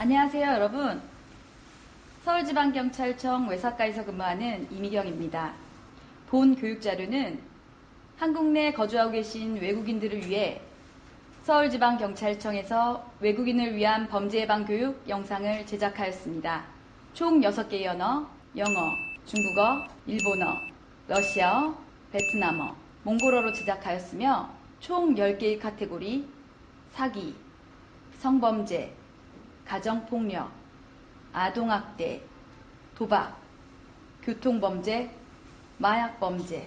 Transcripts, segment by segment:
안녕하세요, 여러분. 서울지방경찰청 외사과에서 근무하는 이미경입니다. 본 교육자료는 한국 내 거주하고 계신 외국인들을 위해 서울지방경찰청에서 외국인을 위한 범죄 예방 교육 영상을 제작하였습니다. 총 6개의 언어, 영어, 중국어, 일본어, 러시아어, 베트남어, 몽골어로 제작하였으며 총 10개의 카테고리, 사기, 성범죄, 가정폭력, 아동학대, 도박, 교통범죄, 마약범죄,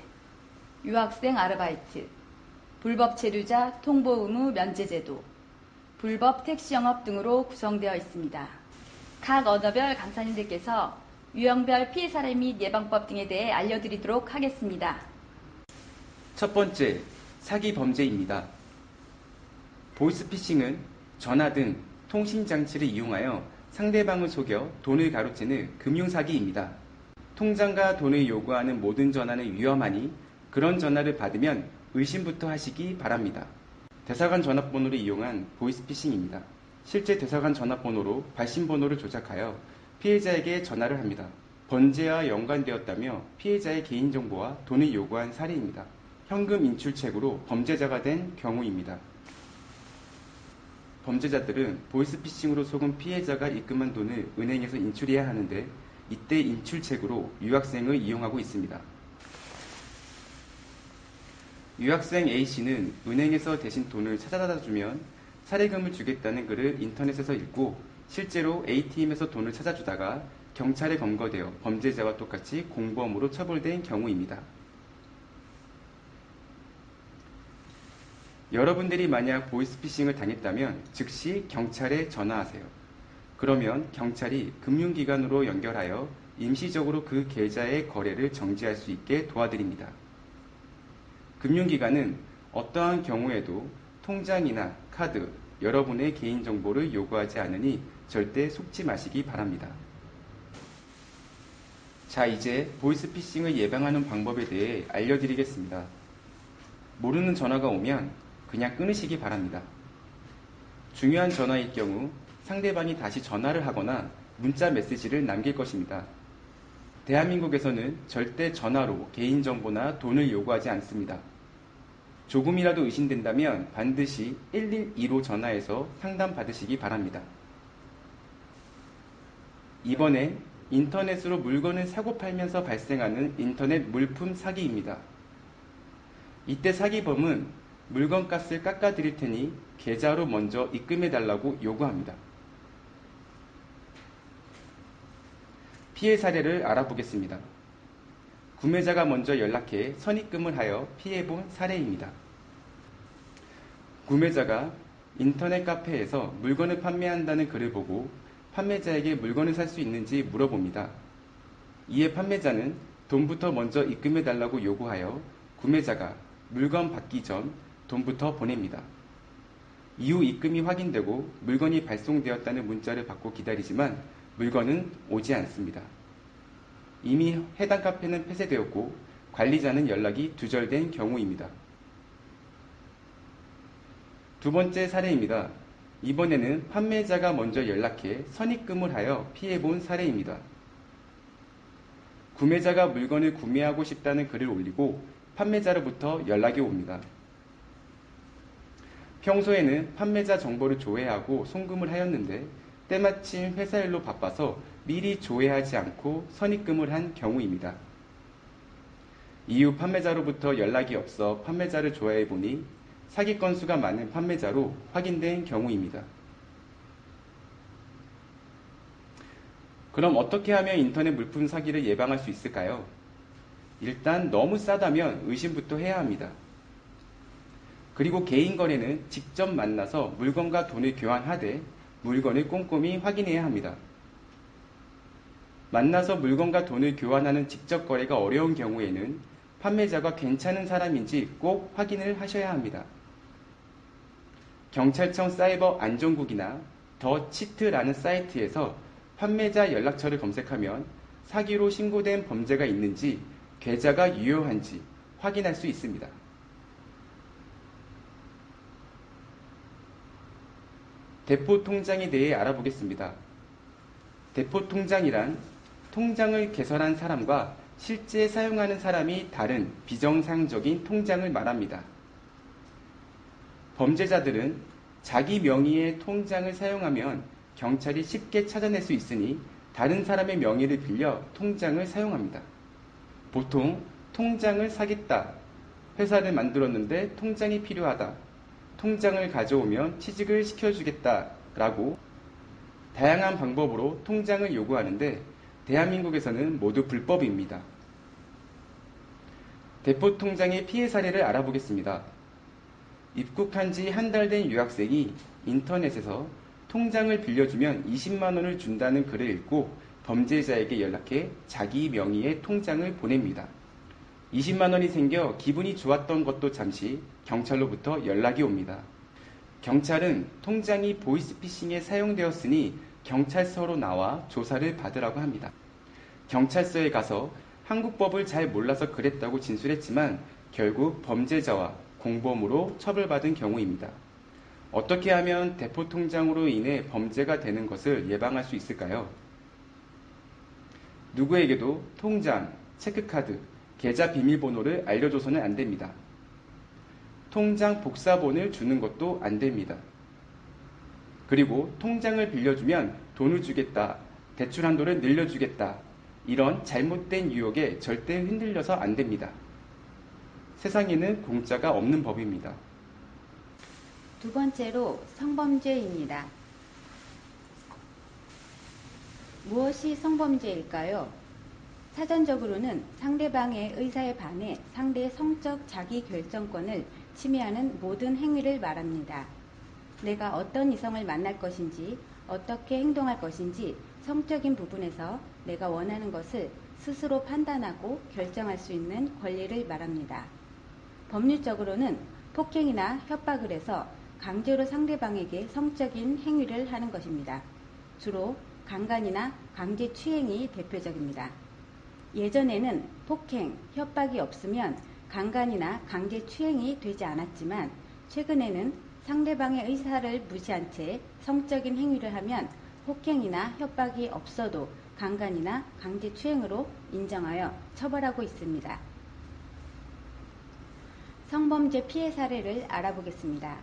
유학생 아르바이트, 불법 체류자 통보 의무 면제제도, 불법 택시 영업 등으로 구성되어 있습니다. 각 언어별 강사님들께서 유형별 피해 사례 및 예방법 등에 대해 알려드리도록 하겠습니다. 첫 번째, 사기 범죄입니다. 보이스피싱은 전화 등 통신장치를 이용하여 상대방을 속여 돈을 가로채는 금융사기입니다. 통장과 돈을 요구하는 모든 전화는 위험하니 그런 전화를 받으면 의심부터 하시기 바랍니다. 대사관 전화번호를 이용한 보이스피싱입니다. 실제 대사관 전화번호로 발신번호를 조작하여 피해자에게 전화를 합니다. 범죄와 연관되었다며 피해자의 개인정보와 돈을 요구한 사례입니다. 현금 인출책으로 범죄자가 된 경우입니다. 범죄자들은 보이스피싱으로 속은 피해자가 입금한 돈을 은행에서 인출해야 하는데 이때 인출책으로 유학생을 이용하고 있습니다. 유학생 A씨는 은행에서 대신 돈을 찾아다 주면 사례금을 주겠다는 글을 인터넷에서 읽고 실제로 ATM에서 돈을 찾아주다가 경찰에 검거되어 범죄자와 똑같이 공범으로 처벌된 경우입니다. 여러분들이 만약 보이스피싱을 당했다면 즉시 경찰에 전화하세요. 그러면 경찰이 금융기관으로 연결하여 임시적으로 그 계좌의 거래를 정지할 수 있게 도와드립니다. 금융기관은 어떠한 경우에도 통장이나 카드, 여러분의 개인정보를 요구하지 않으니 절대 속지 마시기 바랍니다. 자, 이제 보이스피싱을 예방하는 방법에 대해 알려드리겠습니다. 모르는 전화가 오면 그냥 끊으시기 바랍니다. 중요한 전화일 경우 상대방이 다시 전화를 하거나 문자 메시지를 남길 것입니다. 대한민국에서는 절대 전화로 개인정보나 돈을 요구하지 않습니다. 조금이라도 의심된다면 반드시 112로 전화해서 상담받으시기 바랍니다. 이번엔 인터넷으로 물건을 사고 팔면서 발생하는 인터넷 물품 사기입니다. 이때 사기범은 물건값을 깎아드릴 테니 계좌로 먼저 입금해달라고 요구합니다. 피해 사례를 알아보겠습니다. 구매자가 먼저 연락해 선입금을 하여 피해본 사례입니다. 구매자가 인터넷 카페에서 물건을 판매한다는 글을 보고 판매자에게 물건을 살 수 있는지 물어봅니다. 이에 판매자는 돈부터 먼저 입금해달라고 요구하여 구매자가 물건 받기 전 돈부터 보냅니다. 이후 입금이 확인되고 물건이 발송되었다는 문자를 받고 기다리지만 물건은 오지 않습니다. 이미 해당 카페는 폐쇄되었고 관리자는 연락이 두절된 경우입니다. 두 번째 사례입니다. 이번에는 판매자가 먼저 연락해 선입금을 하여 피해본 사례입니다. 구매자가 물건을 구매하고 싶다는 글을 올리고 판매자로부터 연락이 옵니다. 평소에는 판매자 정보를 조회하고 송금을 하였는데 때마침 회사 일로 바빠서 미리 조회하지 않고 선입금을 한 경우입니다. 이후 판매자로부터 연락이 없어 판매자를 조회해 보니 사기 건수가 많은 판매자로 확인된 경우입니다. 그럼 어떻게 하면 인터넷 물품 사기를 예방할 수 있을까요? 일단 너무 싸다면 의심부터 해야 합니다. 그리고 개인 거래는 직접 만나서 물건과 돈을 교환하되 물건을 꼼꼼히 확인해야 합니다. 만나서 물건과 돈을 교환하는 직접 거래가 어려운 경우에는 판매자가 괜찮은 사람인지 꼭 확인을 하셔야 합니다. 경찰청 사이버 안전국이나 더 치트라는 사이트에서 판매자 연락처를 검색하면 사기로 신고된 범죄가 있는지 계좌가 유효한지 확인할 수 있습니다. 대포 통장에 대해 알아보겠습니다. 대포 통장이란 통장을 개설한 사람과 실제 사용하는 사람이 다른 비정상적인 통장을 말합니다. 범죄자들은 자기 명의의 통장을 사용하면 경찰이 쉽게 찾아낼 수 있으니 다른 사람의 명의를 빌려 통장을 사용합니다. 보통 통장을 사겠다, 회사를 만들었는데 통장이 필요하다, 통장을 가져오면 취직을 시켜주겠다 라고 다양한 방법으로 통장을 요구하는데 대한민국에서는 모두 불법입니다. 대포 통장의 피해 사례를 알아보겠습니다. 입국한 지 한 달 된 유학생이 인터넷에서 통장을 빌려주면 20만 원을 준다는 글을 읽고 범죄자에게 연락해 자기 명의의 통장을 보냅니다. 20만 원이 생겨 기분이 좋았던 것도 잠시 경찰로부터 연락이 옵니다. 경찰은 통장이 보이스피싱에 사용되었으니 경찰서로 나와 조사를 받으라고 합니다. 경찰서에 가서 한국법을 잘 몰라서 그랬다고 진술했지만 결국 범죄자와 공범으로 처벌받은 경우입니다. 어떻게 하면 대포 통장으로 인해 범죄가 되는 것을 예방할 수 있을까요? 누구에게도 통장, 체크카드, 계좌 비밀번호를 알려줘서는 안 됩니다. 통장 복사본을 주는 것도 안 됩니다. 그리고 통장을 빌려주면 돈을 주겠다, 대출 한도를 늘려주겠다, 이런 잘못된 유혹에 절대 흔들려서 안 됩니다. 세상에는 공짜가 없는 법입니다. 두 번째로 성범죄입니다. 무엇이 성범죄일까요? 사전적으로는 상대방의 의사에 반해 상대의 성적 자기결정권을 침해하는 모든 행위를 말합니다. 내가 어떤 이성을 만날 것인지, 어떻게 행동할 것인지 성적인 부분에서 내가 원하는 것을 스스로 판단하고 결정할 수 있는 권리를 말합니다. 법률적으로는 폭행이나 협박을 해서 강제로 상대방에게 성적인 행위를 하는 것입니다. 주로 강간이나 강제추행이 대표적입니다. 예전에는 폭행, 협박이 없으면 강간이나 강제추행이 되지 않았지만 최근에는 상대방의 의사를 무시한 채 성적인 행위를 하면 폭행이나 협박이 없어도 강간이나 강제추행으로 인정하여 처벌하고 있습니다. 성범죄 피해 사례를 알아보겠습니다.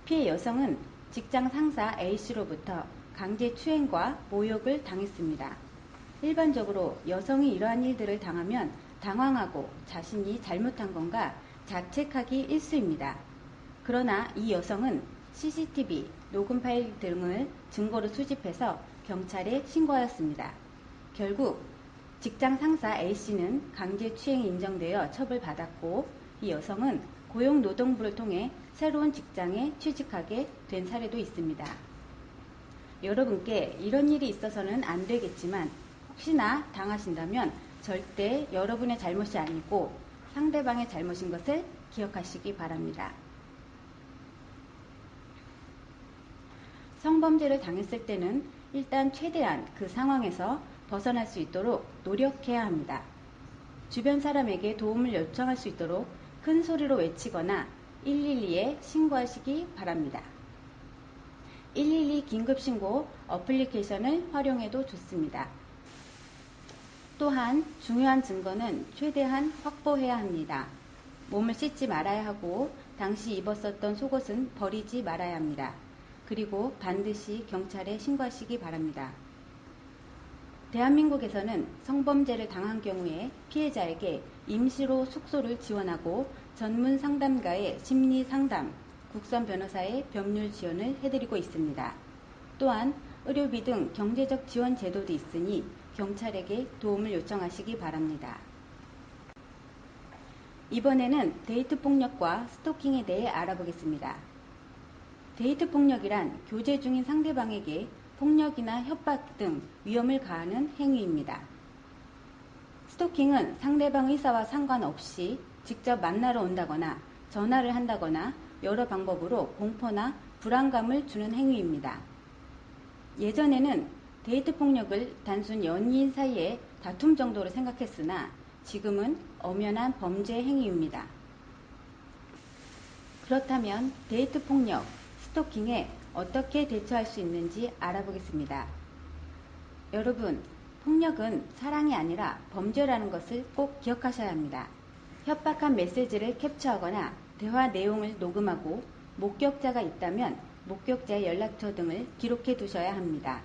피해 여성은 직장 상사 A씨로부터 강제추행과 모욕을 당했습니다. 일반적으로 여성이 이러한 일들을 당하면 당황하고 자신이 잘못한 건가 자책하기 일쑤입니다. 그러나 이 여성은 CCTV, 녹음 파일 등을 증거로 수집해서 경찰에 신고하였습니다. 결국 직장 상사 A씨는 강제추행이 인정되어 처벌받았고 이 여성은 고용노동부를 통해 새로운 직장에 취직하게 된 사례도 있습니다. 여러분께 이런 일이 있어서는 안 되겠지만 혹시나 당하신다면 절대 여러분의 잘못이 아니고 상대방의 잘못인 것을 기억하시기 바랍니다. 성범죄를 당했을 때는 일단 최대한 그 상황에서 벗어날 수 있도록 노력해야 합니다. 주변 사람에게 도움을 요청할 수 있도록 큰 소리로 외치거나 112에 신고하시기 바랍니다. 112 긴급신고 어플리케이션을 활용해도 좋습니다. 또한 중요한 증거는 최대한 확보해야 합니다. 몸을 씻지 말아야 하고 당시 입었었던 속옷은 버리지 말아야 합니다. 그리고 반드시 경찰에 신고하시기 바랍니다. 대한민국에서는 성범죄를 당한 경우에 피해자에게 임시로 숙소를 지원하고 전문 상담가의 심리 상담, 국선 변호사의 법률 지원을 해드리고 있습니다. 또한 의료비 등 경제적 지원 제도도 있으니 경찰에게 도움을 요청하시기 바랍니다. 이번에는 데이트 폭력과 스토킹에 대해 알아보겠습니다. 데이트 폭력이란 교제 중인 상대방에게 폭력이나 협박 등 위험을 가하는 행위입니다. 스토킹은 상대방 의사와 상관없이 직접 만나러 온다거나 전화를 한다거나 여러 방법으로 공포나 불안감을 주는 행위입니다. 예전에는 데이트 폭력을 단순 연인 사이의 다툼 정도로 생각했으나 지금은 엄연한 범죄 행위입니다. 그렇다면 데이트 폭력, 스토킹에 어떻게 대처할 수 있는지 알아보겠습니다. 여러분, 폭력은 사랑이 아니라 범죄라는 것을 꼭 기억하셔야 합니다. 협박한 메시지를 캡처하거나 대화 내용을 녹음하고 목격자가 있다면 목격자의 연락처 등을 기록해 두셔야 합니다.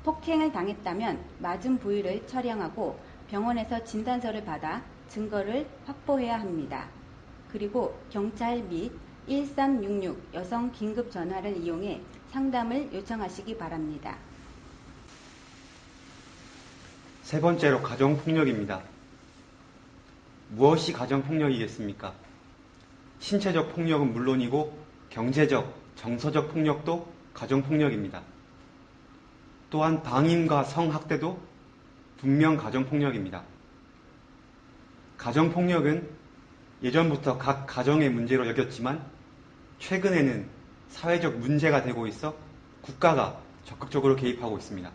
폭행을 당했다면 맞은 부위를 촬영하고 병원에서 진단서를 받아 증거를 확보해야 합니다. 그리고 경찰 및 1366 여성 긴급 전화를 이용해 상담을 요청하시기 바랍니다. 세 번째로 가정폭력입니다. 무엇이 가정폭력이겠습니까? 신체적 폭력은 물론이고 경제적, 정서적 폭력도 가정폭력입니다. 또한 방임과 성학대도 분명 가정폭력입니다. 가정폭력은 예전부터 각 가정의 문제로 여겼지만 최근에는 사회적 문제가 되고 있어 국가가 적극적으로 개입하고 있습니다.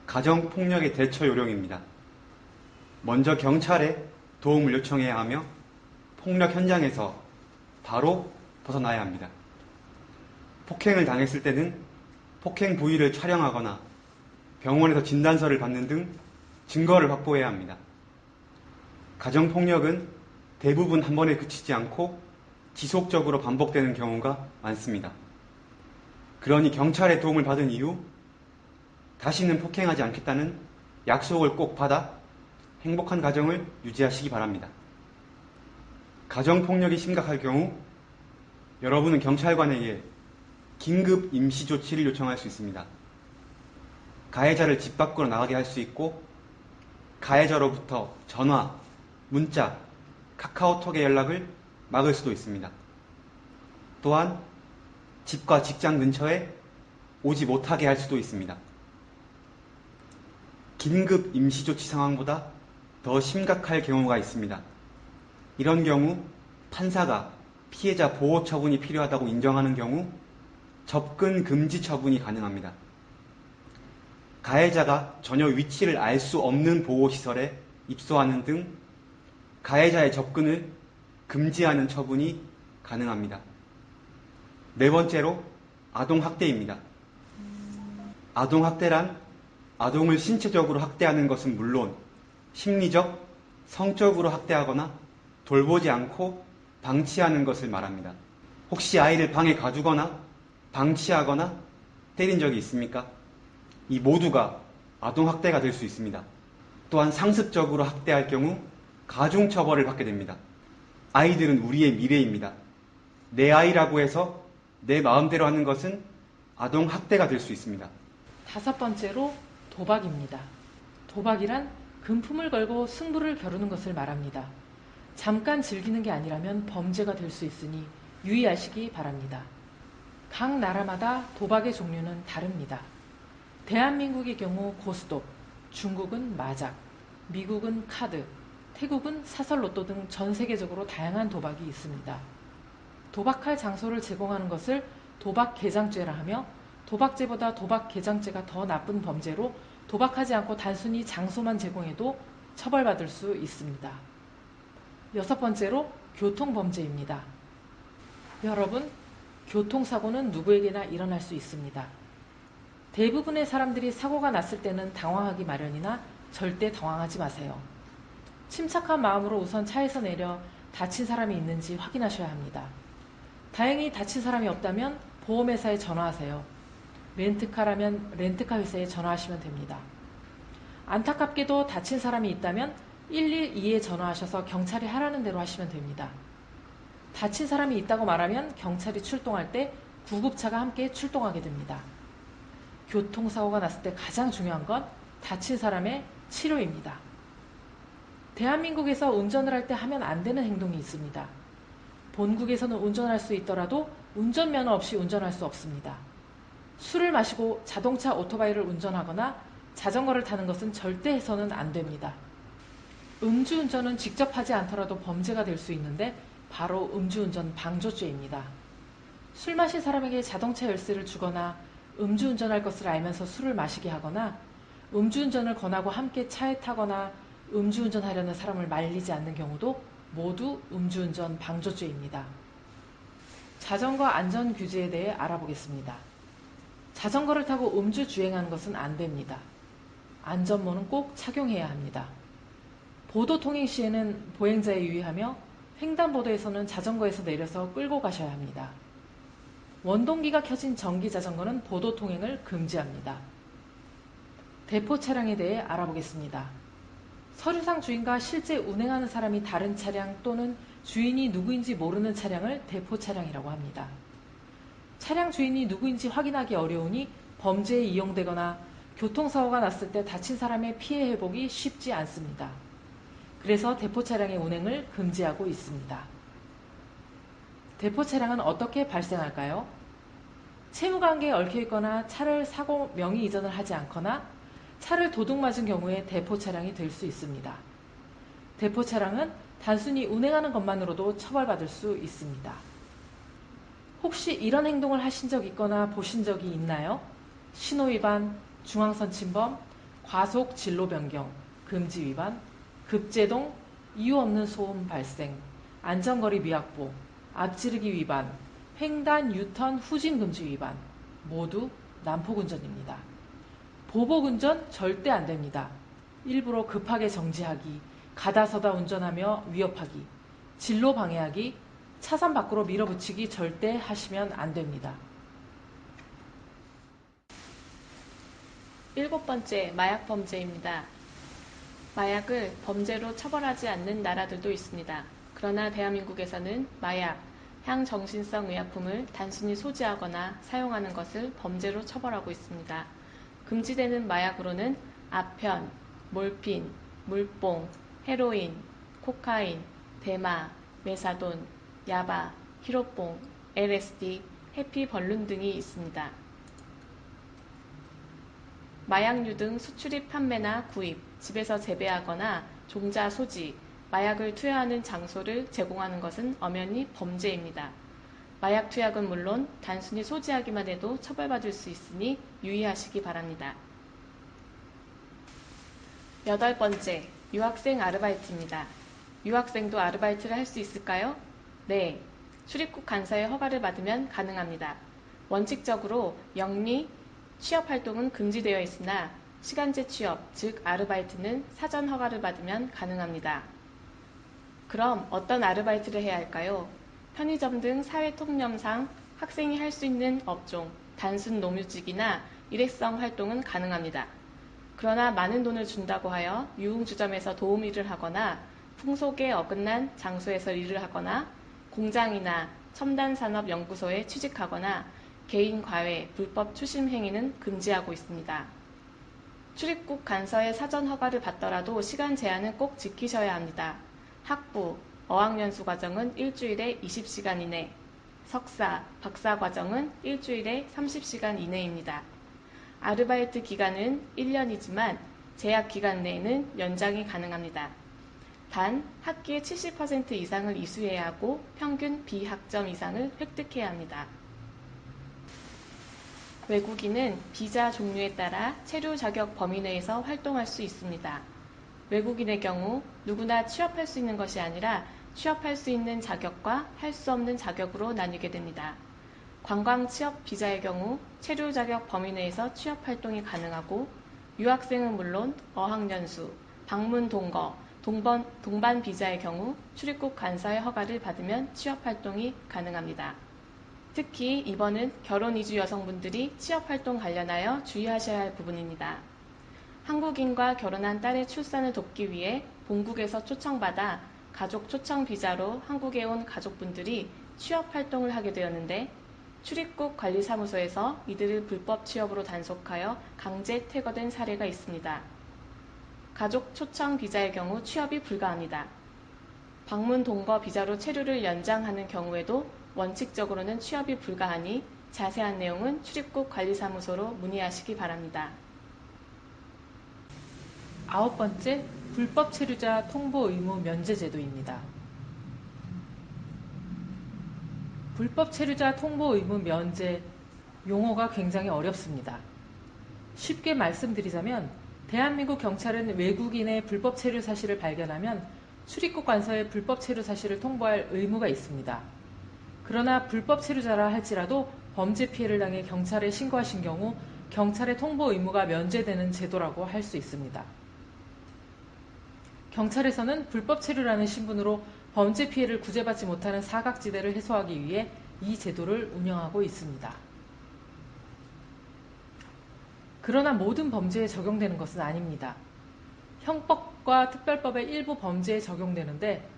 가정폭력의 대처 요령입니다. 먼저 경찰에 도움을 요청해야 하며 폭력 현장에서 바로 벗어나야 합니다. 폭행을 당했을 때는 폭행 부위를 촬영하거나 병원에서 진단서를 받는 등 증거를 확보해야 합니다. 가정폭력은 대부분 한 번에 그치지 않고 지속적으로 반복되는 경우가 많습니다. 그러니 경찰의 도움을 받은 이후 다시는 폭행하지 않겠다는 약속을 꼭 받아 행복한 가정을 유지하시기 바랍니다. 가정폭력이 심각할 경우 여러분은 경찰관에게 긴급 임시조치를 요청할 수 있습니다. 가해자를 집 밖으로 나가게 할 수 있고 가해자로부터 전화, 문자, 카카오톡의 연락을 막을 수도 있습니다. 또한 집과 직장 근처에 오지 못하게 할 수도 있습니다. 긴급 임시조치 상황보다 더 심각할 경우가 있습니다. 이런 경우 판사가 피해자 보호 처분이 필요하다고 인정하는 경우 접근 금지 처분이 가능합니다. 가해자가 전혀 위치를 알 수 없는 보호시설에 입소하는 등 가해자의 접근을 금지하는 처분이 가능합니다. 네 번째로 아동학대입니다. 아동학대란 아동을 신체적으로 학대하는 것은 물론 심리적, 성적으로 학대하거나 돌보지 않고 방치하는 것을 말합니다. 혹시 아이를 방에 가두거나 방치하거나 때린 적이 있습니까? 이 모두가 아동학대가 될 수 있습니다. 또한 상습적으로 학대할 경우 가중처벌을 받게 됩니다. 아이들은 우리의 미래입니다. 내 아이라고 해서 내 마음대로 하는 것은 아동학대가 될 수 있습니다. 다섯 번째로 도박입니다. 도박이란 금품을 걸고 승부를 겨루는 것을 말합니다. 잠깐 즐기는 게 아니라면 범죄가 될 수 있으니 유의하시기 바랍니다. 각 나라마다 도박의 종류는 다릅니다. 대한민국의 경우 고스톱, 중국은 마작, 미국은 카드, 태국은 사설로또 등 전 세계적으로 다양한 도박이 있습니다. 도박할 장소를 제공하는 것을 도박개장죄라 하며 도박죄보다 도박개장죄가 더 나쁜 범죄로 도박하지 않고 단순히 장소만 제공해도 처벌받을 수 있습니다. 여섯 번째로 교통범죄입니다. 여러분, 교통사고는 누구에게나 일어날 수 있습니다. 대부분의 사람들이 사고가 났을 때는 당황하기 마련이나 절대 당황하지 마세요. 침착한 마음으로 우선 차에서 내려 다친 사람이 있는지 확인하셔야 합니다. 다행히 다친 사람이 없다면 보험회사에 전화하세요. 렌트카라면 렌트카 회사에 전화하시면 됩니다. 안타깝게도 다친 사람이 있다면 112에 전화하셔서 경찰이 하라는 대로 하시면 됩니다. 다친 사람이 있다고 말하면 경찰이 출동할 때 구급차가 함께 출동하게 됩니다. 교통사고가 났을 때 가장 중요한 건 다친 사람의 치료입니다. 대한민국에서 운전을 할 때 하면 안 되는 행동이 있습니다. 본국에서는 운전할 수 있더라도 운전면허 없이 운전할 수 없습니다. 술을 마시고 자동차 오토바이를 운전하거나 자전거를 타는 것은 절대 해서는 안 됩니다. 음주운전은 직접 하지 않더라도 범죄가 될 수 있는데 바로 음주운전 방조죄입니다. 술 마신 사람에게 자동차 열쇠를 주거나 음주운전할 것을 알면서 술을 마시게 하거나 음주운전을 권하고 함께 차에 타거나 음주운전하려는 사람을 말리지 않는 경우도 모두 음주운전 방조죄입니다. 자전거 안전규제에 대해 알아보겠습니다. 자전거를 타고 음주 주행하는 것은 안 됩니다. 안전모는 꼭 착용해야 합니다. 보도 통행 시에는 보행자에 유의하며 횡단보도에서는 자전거에서 내려서 끌고 가셔야 합니다. 원동기가 켜진 전기 자전거는 보도 통행을 금지합니다. 대포 차량에 대해 알아보겠습니다. 서류상 주인과 실제 운행하는 사람이 다른 차량 또는 주인이 누구인지 모르는 차량을 대포 차량이라고 합니다. 차량 주인이 누구인지 확인하기 어려우니 범죄에 이용되거나 교통사고가 났을 때 다친 사람의 피해 회복이 쉽지 않습니다. 그래서 대포 차량의 운행을 금지하고 있습니다. 대포 차량은 어떻게 발생할까요? 채무관계에 얽혀있거나 차를 사고 명의 이전을 하지 않거나 차를 도둑 맞은 경우에 대포 차량이 될 수 있습니다. 대포 차량은 단순히 운행하는 것만으로도 처벌받을 수 있습니다. 혹시 이런 행동을 하신 적 있거나 보신 적이 있나요? 신호위반, 중앙선 침범, 과속 진로 변경, 금지 위반, 급제동, 이유 없는 소음 발생, 안전거리 미확보, 앞지르기 위반, 횡단 유턴 후진 금지 위반, 모두 난폭운전입니다. 보복운전 절대 안 됩니다. 일부러 급하게 정지하기, 가다서다 운전하며 위협하기, 진로 방해하기, 차선 밖으로 밀어붙이기 절대 하시면 안 됩니다. 7번째, 마약 범죄입니다. 마약을 범죄로 처벌하지 않는 나라들도 있습니다. 그러나 대한민국에서는 마약, 향정신성 의약품을 단순히 소지하거나 사용하는 것을 범죄로 처벌하고 있습니다. 금지되는 마약으로는 아편, 몰핀, 물뽕, 헤로인, 코카인, 대마, 메사돈, 야바, 히로뽕, LSD, 해피벌룬 등이 있습니다. 마약류 등 수출입 판매나 구입, 집에서 재배하거나 종자 소지, 마약을 투여하는 장소를 제공하는 것은 엄연히 범죄입니다. 마약 투약은 물론 단순히 소지하기만 해도 처벌받을 수 있으니 유의하시기 바랍니다. 8번째, 유학생 아르바이트입니다. 유학생도 아르바이트를 할 수 있을까요? 네, 출입국 간사의 허가를 받으면 가능합니다. 원칙적으로 영리, 취업활동은 금지되어 있으나 시간제 취업, 즉 아르바이트는 사전 허가를 받으면 가능합니다. 그럼 어떤 아르바이트를 해야 할까요? 편의점 등 사회통념상 학생이 할 수 있는 업종, 단순 노무직이나 일회성 활동은 가능합니다. 그러나 많은 돈을 준다고 하여 유흥주점에서 도움 일을 하거나 풍속에 어긋난 장소에서 일을 하거나 공장이나 첨단산업연구소에 취직하거나 개인 과외, 불법 추심 행위는 금지하고 있습니다. 출입국 간서의 사전 허가를 받더라도 시간 제한은 꼭 지키셔야 합니다. 학부, 어학연수 과정은 일주일에 20시간 이내, 석사, 박사 과정은 일주일에 30시간 이내입니다. 아르바이트 기간은 1년이지만 제약 기간 내에는 연장이 가능합니다. 단 학기의 70% 이상을 이수해야 하고 평균 B학점 이상을 획득해야 합니다. 외국인은 비자 종류에 따라 체류 자격 범위 내에서 활동할 수 있습니다. 외국인의 경우 누구나 취업할 수 있는 것이 아니라 취업할 수 있는 자격과 할 수 없는 자격으로 나뉘게 됩니다. 관광 취업 비자의 경우 체류 자격 범위 내에서 취업 활동이 가능하고 유학생은 물론 어학연수, 방문 동거, 동반 비자의 경우 출입국 간사의 허가를 받으면 취업 활동이 가능합니다. 특히 이번은 결혼 이주 여성분들이 취업 활동 관련하여 주의하셔야 할 부분입니다. 한국인과 결혼한 딸의 출산을 돕기 위해 본국에서 초청받아 가족 초청 비자로 한국에 온 가족분들이 취업 활동을 하게 되었는데 출입국 관리사무소에서 이들을 불법 취업으로 단속하여 강제 퇴거된 사례가 있습니다. 가족 초청 비자의 경우 취업이 불가합니다. 방문 동거 비자로 체류를 연장하는 경우에도 원칙적으로는 취업이 불가하니 자세한 내용은 출입국 관리사무소로 문의하시기 바랍니다. 9번째, 불법 체류자 통보 의무 면제 제도입니다. 불법 체류자 통보 의무 면제 용어가 굉장히 어렵습니다. 쉽게 말씀드리자면 대한민국 경찰은 외국인의 불법 체류 사실을 발견하면 출입국 관서에 불법 체류 사실을 통보할 의무가 있습니다. 그러나 불법 체류자라 할지라도 범죄 피해를 당해 경찰에 신고하신 경우 경찰의 통보 의무가 면제되는 제도라고 할 수 있습니다. 경찰에서는 불법 체류라는 신분으로 범죄 피해를 구제받지 못하는 사각지대를 해소하기 위해 이 제도를 운영하고 있습니다. 그러나 모든 범죄에 적용되는 것은 아닙니다. 형법과 특별법의 일부 범죄에 적용되는데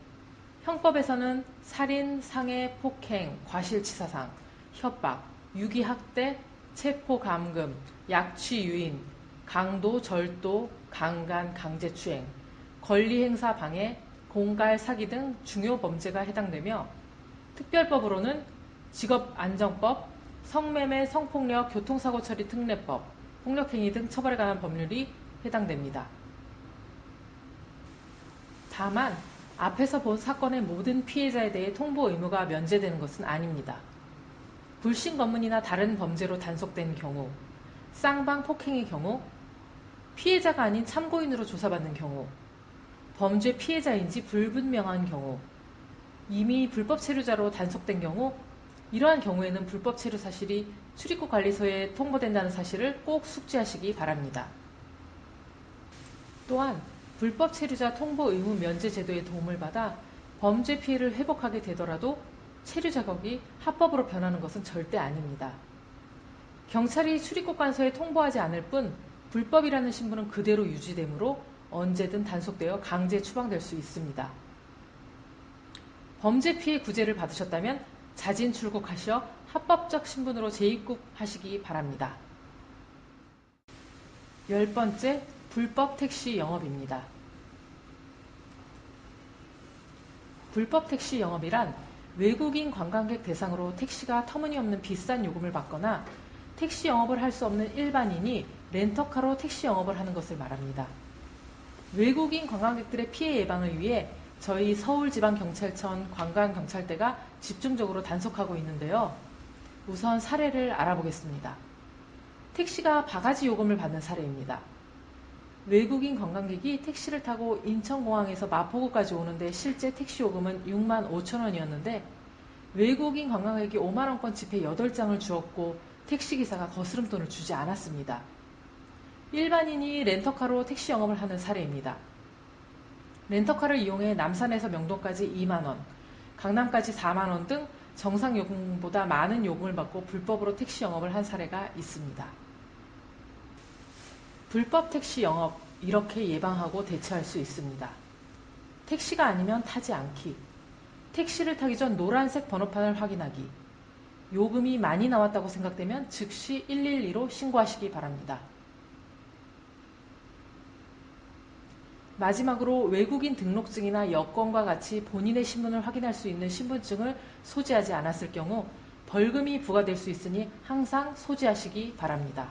형법에서는 살인, 상해, 폭행, 과실치사상, 협박, 유기학대, 체포감금, 약취유인, 강도, 절도, 강간, 강제추행, 권리행사 방해, 공갈, 사기 등 중요 범죄가 해당되며 특별법으로는 직업안정법, 성매매, 성폭력, 교통사고처리 특례법, 폭력행위 등 처벌에 관한 법률이 해당됩니다. 다만 앞에서 본 사건의 모든 피해자에 대해 통보 의무가 면제되는 것은 아닙니다. 불신 검문이나 다른 범죄로 단속된 경우, 쌍방 폭행의 경우, 피해자가 아닌 참고인으로 조사받는 경우, 범죄 피해자인지 불분명한 경우, 이미 불법 체류자로 단속된 경우, 이러한 경우에는 불법 체류 사실이 출입국 관리소에 통보된다는 사실을 꼭 숙지하시기 바랍니다. 또한 불법 체류자 통보 의무 면제 제도의 도움을 받아 범죄 피해를 회복하게 되더라도 체류 자격이 합법으로 변하는 것은 절대 아닙니다. 경찰이 출입국 관서에 통보하지 않을 뿐 불법이라는 신분은 그대로 유지되므로 언제든 단속되어 강제 추방될 수 있습니다. 범죄 피해 구제를 받으셨다면 자진 출국하셔 합법적 신분으로 재입국하시기 바랍니다. 10번째, 불법 택시 영업입니다. 불법 택시 영업이란 외국인 관광객 대상으로 택시가 터무니없는 비싼 요금을 받거나 택시 영업을 할 수 없는 일반인이 렌터카로 택시 영업을 하는 것을 말합니다. 외국인 관광객들의 피해 예방을 위해 저희 서울지방경찰청 관광경찰대가 집중적으로 단속하고 있는데요. 우선 사례를 알아보겠습니다. 택시가 바가지 요금을 받는 사례입니다. 외국인 관광객이 택시를 타고 인천공항에서 마포구까지 오는데 실제 택시 요금은 6만 5천 원이었는데 외국인 관광객이 5만 원권 지폐 8장을 주었고 택시기사가 거스름돈을 주지 않았습니다. 일반인이 렌터카로 택시 영업을 하는 사례입니다. 렌터카를 이용해 남산에서 명동까지 2만 원, 강남까지 4만 원 등 정상 요금보다 많은 요금을 받고 불법으로 택시 영업을 한 사례가 있습니다. 불법 택시 영업, 이렇게 예방하고 대처할 수 있습니다. 택시가 아니면 타지 않기, 택시를 타기 전 노란색 번호판을 확인하기, 요금이 많이 나왔다고 생각되면 즉시 112로 신고하시기 바랍니다. 마지막으로 외국인 등록증이나 여권과 같이 본인의 신분을 확인할 수 있는 신분증을 소지하지 않았을 경우 벌금이 부과될 수 있으니 항상 소지하시기 바랍니다.